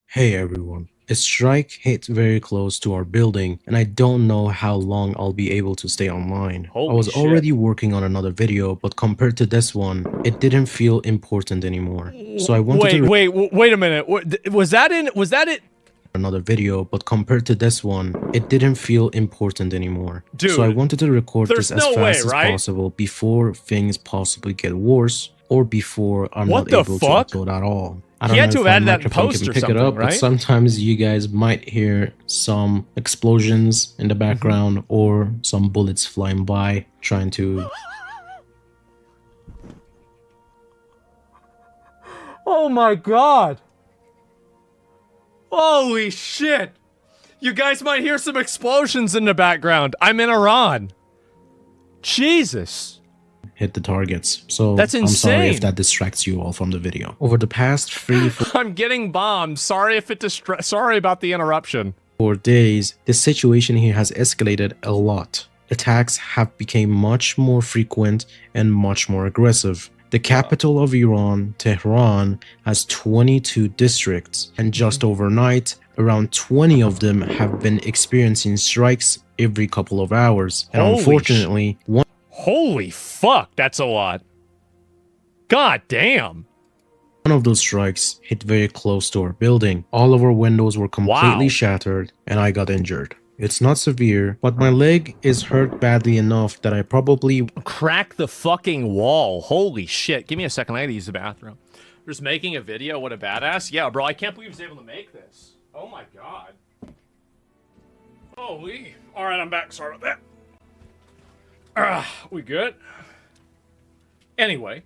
Hey everyone. A strike hit very close to our building, and I don't know how long I'll be able to stay online. I Holy was shit. already working on another video, but compared to this one, it didn't feel important anymore. So I wanted to Wait a minute. Was that it? another video, but compared to this one, it didn't feel important anymore. So I Dude, wanted to record this there's as no way, fast as right? possible before things possibly get worse or before I'm What not the able to fuck? upload at all. I He don't had know to if have my added that in microphone post can or pick it something, up, but right? sometimes you guys might hear some explosions in the background or some bullets flying by trying to. Oh my god. Holy shit. You guys might hear some explosions in the background. I'm in Iran. Jesus. Hit the targets. So That's I'm sorry if insane. that distracts you all from the video. Over the past 3 I'm getting bombed. Sorry if it sorry about the interruption. 4 days, the situation here has escalated a lot. Attacks have become much more frequent and much more aggressive. The capital of Iran, Tehran, has 22 districts, and just overnight, around 20 of them have been experiencing strikes every couple of hours. And unfortunately, Holy fuck, that's a lot. God damn. one of those strikes hit very close to our building. All of our windows were completely Wow. shattered, and I got injured. It's not severe, but my leg is hurt badly enough that I probably Crack the fucking wall. Holy shit. Give me a second. I gotta use the bathroom. Just making a video. What a badass. Yeah, bro. I can't believe he was able to make this. Oh my god. Holy. Alright, I'm back. Sorry about that. We good? Anyway.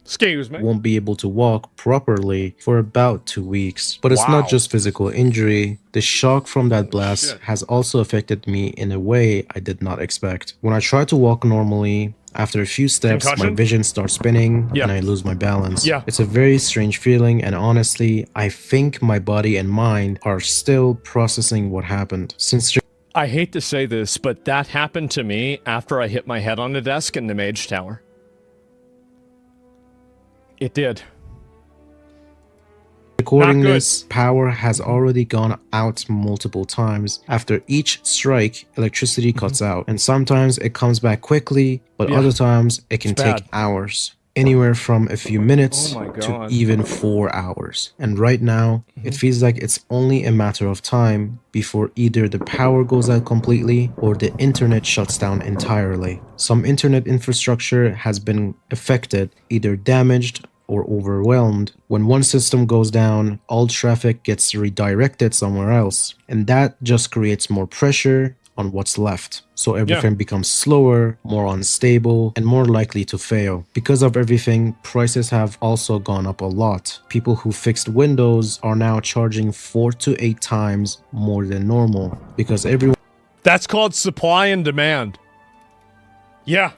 Excuse me. won't be able to walk properly for about 2 weeks. But it's Wow. not just physical injury. The shock from that blast shit. has also affected me in a way I did not expect. When I try to walk normally, after a few steps, my Concussion? vision starts spinning Yeah. and I lose my balance. Yeah. It's a very strange feeling, and honestly, I think my body and mind are still processing what happened. Since I hate to say this, but that happened to me after I hit my head on the desk in the Mage Tower. It did. recording Not good. this, power has already gone out multiple times. After each strike, electricity cuts out, and sometimes it comes back quickly, but Yeah. other times it can It's take bad. hours. Anywhere from a few minutes Oh my to God. even 4 hours. And right now, it feels like it's only a matter of time before either the power goes out completely or the internet shuts down entirely. Some internet infrastructure has been affected, either damaged or overwhelmed. When one system goes down, all traffic gets redirected somewhere else, and that just creates more pressure on what's left. So everything becomes slower, more unstable, and more likely to fail. Because of everything, prices have also gone up a lot. People who fixed Windows are now charging 4 to 8 times more than normal because everyone That's called supply and demand. Yeah.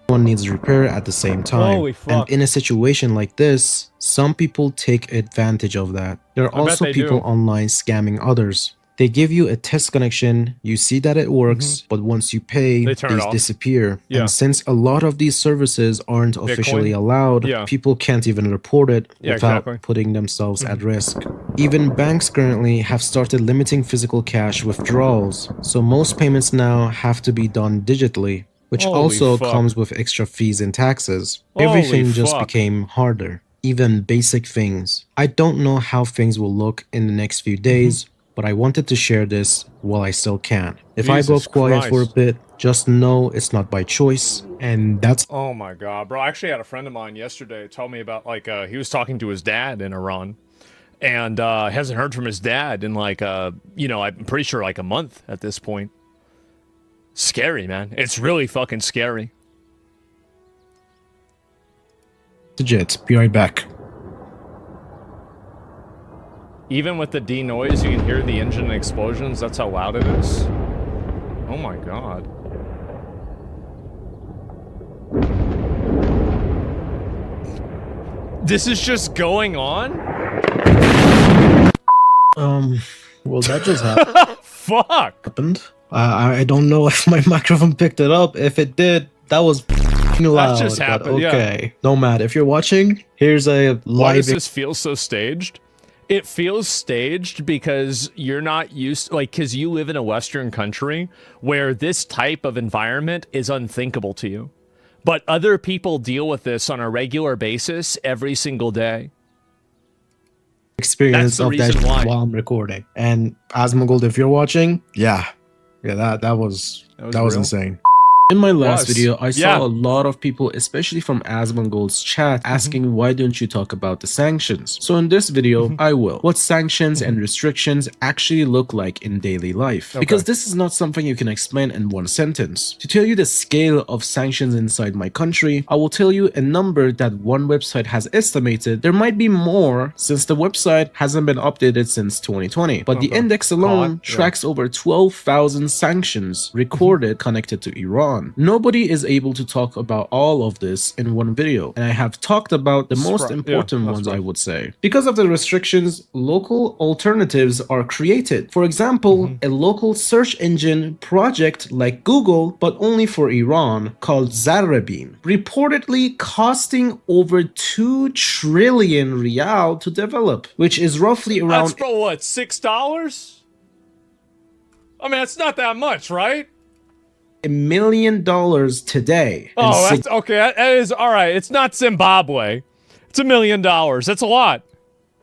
needs repair at the same time. Holy fuck. And in a situation like this, some people take advantage of that. There are I bet also they people do. online scamming others. They give you a test connection, you see that it works, but once you pay, They turn it these off. disappear. Yeah. And since a lot of these services aren't officially allowed, Yeah. people can't even report it Yeah, without exactly. putting themselves at risk. Even banks currently have started limiting physical cash withdrawals, so most payments now have to be done digitally, which Holy also fuck. comes with extra fees and taxes. Holy Everything just fuck. became harder, even basic things. I don't know how things will look in the next few days, but I wanted to share this while I still can. If I Jesus go quiet for a Christ. bit, just know it's not by choice, and that's Oh my god, bro. I actually had a friend of mine yesterday tell me about, like, he was talking to his dad in Iran. And, hasn't heard from his dad in, like, you know, I'm pretty sure, like, a month at this point. Scary, man. It's really fucking scary. legit. Be right back. Even with the denoise, you can hear the engine explosions. That's how loud it is. Oh my god. This is just going on? Well, that just Fuck! happened. I don't know if my microphone picked it up. If it did, that was loud. just but happened, yeah. okay. No matter. If you're watching, here's a Why live does this feel so staged? it feels staged because you're not used, like, because you live in a Western country where this type of environment is unthinkable to you. But other people deal with this on a regular basis every single day. Experience the of that reason why. while I'm recording. And Asmongold, if you're watching, yeah, that was real? insane. In my last Was. video, I Yeah. saw a lot of people, especially from Asmongold's chat, asking why don't you talk about the sanctions? So in this video, I will. What sanctions and restrictions actually look like in daily life. Because this is not something you can explain in one sentence. To tell you the scale of sanctions inside my country, I will tell you a number that one website has estimated. There might be more since the website hasn't been updated since 2020. But the index alone tracks over 12,000 sanctions recorded connected to Iran. Nobody is able to talk about all of this in one video, and I have talked about the most important ones, I would say. Because of the restrictions, local alternatives are created. For example, a local search engine project like Google, but only for Iran, called Zarrabin, reportedly costing over 2 trillion rial to develop, which is roughly around... That's for what, $6? I mean, it's not that much, right? $1 million today. Oh, that's okay. That is all right. It's not Zimbabwe. It's $1 million. That's a lot.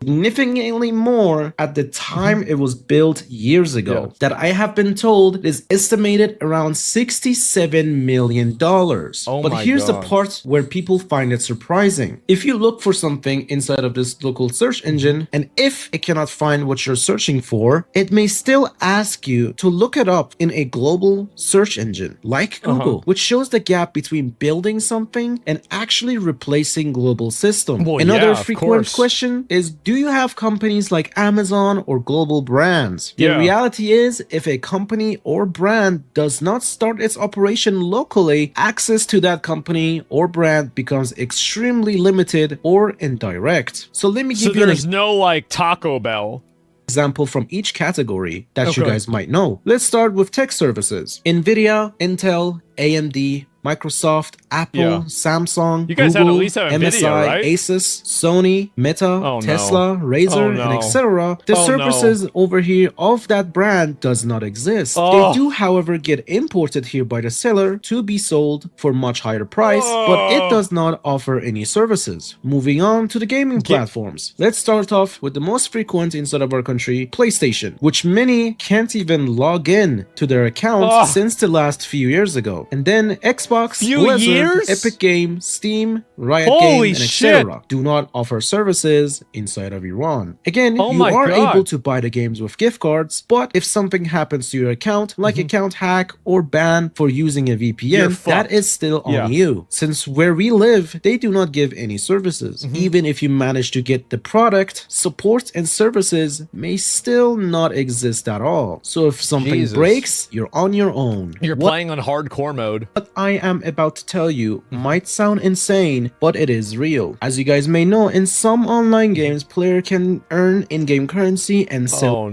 Significantly more at the time it was built years ago, that I have been told is estimated around $67 million. But here's the part where people find it surprising. If you look for something inside of this local search engine, and if it cannot find what you're searching for, it may still ask you to look it up in a global search engine like Google, which shows the gap between building something and actually replacing global system. Another frequent question is, do you have companies like Amazon or global brands? The reality is, if a company or brand does not start its operation locally, access to that company or brand becomes extremely limited or indirect. So let me give you there's no like Taco Bell example from each category that you guys might know. Let's start with tech services. Nvidia, Intel, AMD, Microsoft, Apple, Samsung, you guys Google, at least have MSI, Nvidia, right? Asus, Sony, Meta, Tesla, Razer, and etc. The services over here of that brand does not exist. They do, however, get imported here by the seller to be sold for much higher price, but it does not offer any services. Moving on to the gaming platforms. Let's start off with the most frequent inside of our country, PlayStation, which many can't even log in to their account since the last few years ago. And then Xbox, Blizzard, Epic Games, Steam, Riot Games, and etc. do not offer services inside of Iran. Again, you are able to buy the games with gift cards, but if something happens to your account, like account hack or ban for using a VPN, that is still on you. Since where we live, they do not give any services. Even if you manage to get the product, support and services may still not exist at all. So if something breaks, you're on your own. You're playing on hardcore mode. What I am about to tell you might sound insane, but it is real. As you guys may know, in some online games, player can earn in-game currency and sell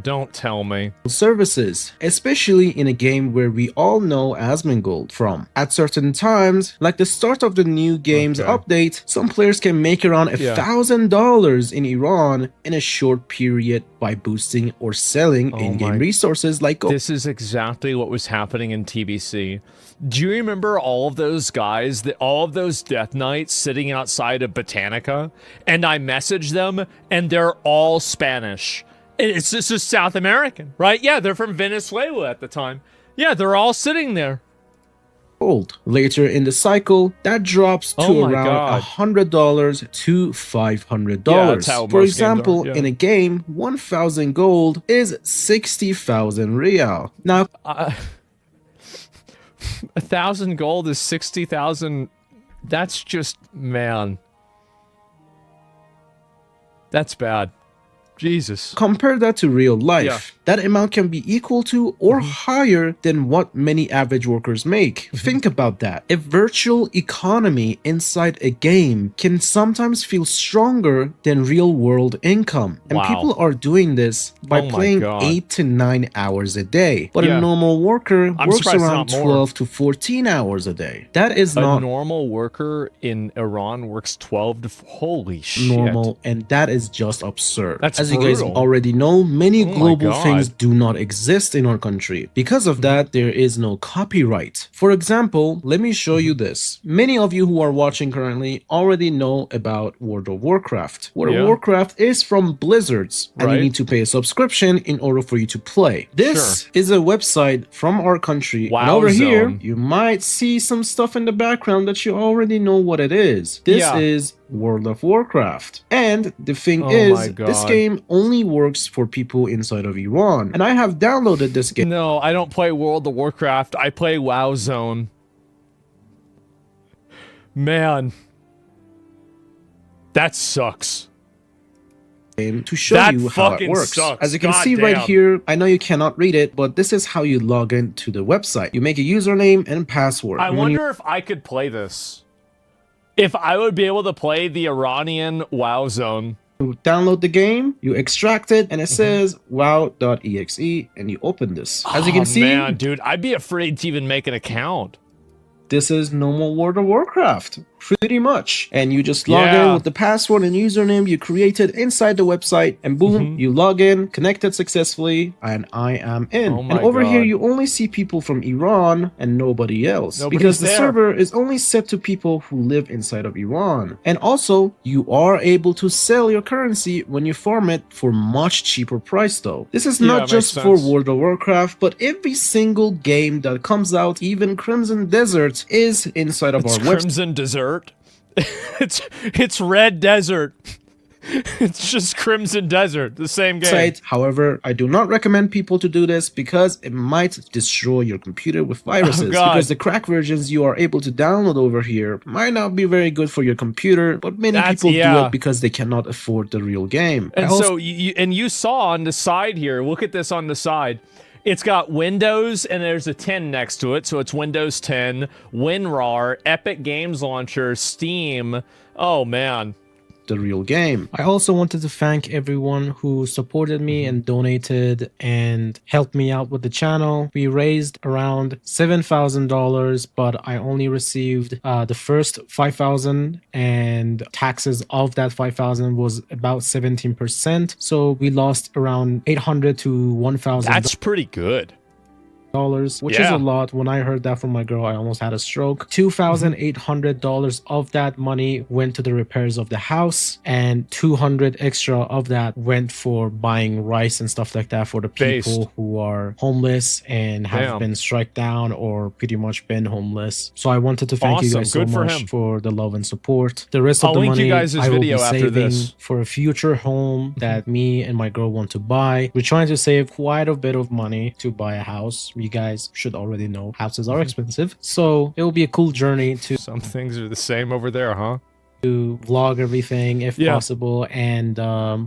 don't tell me. services, especially in a game where we all know Asmongold from. At certain times, like the start of the new game's update, some players can make around $1,000 in Iran in a short period by boosting or selling in-game resources like gold. This is exactly what was happening in TBC. Do you remember all of those guys, all of those Death Knights sitting outside of Botanica? And I messaged them, and they're all Spanish. It's just South American, right? Yeah, they're from Venezuela at the time. Yeah, they're all sitting there. Later in the cycle, that drops to around $100 to $500. For example, in a game, 1,000 gold is 60,000 rial. Now, 1,000 gold is 60,000. That's just, man. That's bad. Jesus. Compare that to real life. Yeah. That amount can be equal to or higher than what many average workers make. Think about that. A virtual economy inside a game can sometimes feel stronger than real world income. And Wow. people are doing this by Oh my playing God. 8 to 9 hours a day. But a Yeah. normal worker I'm works surprised it's around not more. 12 to 14 hours a day. That is A not normal worker in Iran works 12 to... Holy shit. normal, and that is just absurd. That's As you guys brutal. already know, many Oh my global God. things do not exist in our country. Because of that, there is no copyright. For example, let me show you this. Many of you who are watching currently already know about World of Warcraft. World of Yeah. Warcraft is from Blizzards, and you Right. need to pay a subscription in order for you to play. This is a website from our country, and over here, Wowzone. you might see some stuff in the background that you already know what it is. This Yeah. is World of Warcraft. And the thing Oh my is, this God. game only works for people inside of Iran. And I have downloaded this game. No, I don't play World of Warcraft. I play WoWzone. Man. That sucks. To show That you how it fucking works. sucks. As you can God see right damn. here, I know you cannot read it, but this is how you log into the website. You make a username and password. I And when you wonder if I could play this. If I would be able to play the Iranian WoWzone. download the game, you extract it, and it says wow.exe, and you open this. As you can see, Man, dude, I'd be afraid to even make an account. this is normal World of Warcraft, pretty much. And you just log Yeah. in with the password and username you created inside the website, and boom, you log in, connected successfully, and I am in. Oh And my over here, God. you only see people from Iran and nobody else. Nobody's because the there. server is only set to people who live inside of Iran. And also, you are able to sell your currency when you farm it for much cheaper price though. This is Yeah, not makes just for sense. World of Warcraft, but every single game that comes out, even Crimson Desert, is inside of It's our website. Crimson Desert. it's Red Desert. It's just Crimson Desert, the same game. However, I do not recommend people to do this because it might destroy your computer with viruses. Oh, God. Because the crack versions you are able to download over here might not be very good for your computer, but many people do yeah. it because they cannot afford the real game. And I also- so you saw on the side here, look at this on the side. It's got Windows and there's a 10 next to it. So it's Windows 10, WinRAR, Epic Games Launcher, Steam. Oh man. the real game. I also wanted to thank everyone who supported me and donated and helped me out with the channel. We raised around $7,000, but I only received the first $5,000, and taxes of that $5,000 was about 17%. So we lost around $800 to $1,000. That's pretty good. Which is Yeah. a lot. When I heard that from my girl, I almost had a stroke. $2,800 of that money went to the repairs of the house, and 200 extra of that went for buying rice and stuff like that for the people who are homeless and have Damn. been struck down or pretty much been homeless. So I wanted to thank you Awesome. guys so Good for much him. for the love and support. The rest of I'll the link you money guys' I will be video after saving this. for a future home that me and my girl want to buy. We're trying to save quite a bit of money to buy a house. You guys should already know houses are expensive, so it will be a cool journey to Some things are the same over there, huh? vlog everything if Yeah. possible and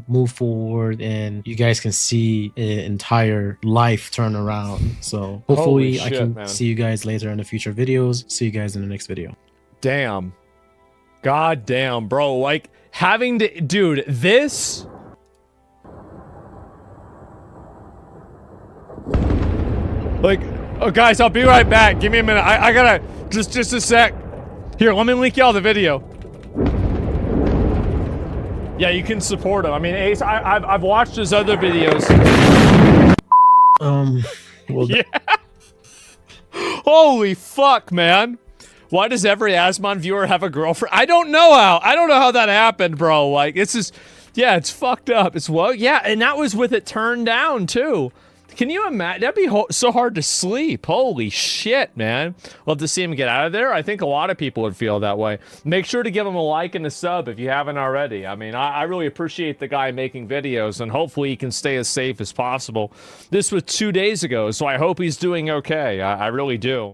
move forward, and you guys can see an entire life turn around. So hopefully I shit, can man. see you guys later in the future videos. See you guys in the next video. Damn. God damn, bro. Like, having to... Dude, this... Like... Oh, guys, I'll be right back. Give me a minute. I gotta... Just a sec. Here, let me link y'all the video. Yeah, you can support him. I mean, Ace, I've watched his other videos. Well, Yeah. Holy fuck, man. Why does every Asmon viewer have a girlfriend? I don't know how that happened, bro. Like, it's just, yeah, it's fucked up. It's well, yeah, and that was with it turned down too. Can you imagine? That'd be so hard to sleep. Holy shit, man. Love to see him get out of there. I think a lot of people would feel that way. Make sure to give him a like and a sub if you haven't already. I mean, I really appreciate the guy making videos, and hopefully he can stay as safe as possible. This was 2 days ago, so I hope he's doing okay. I really do.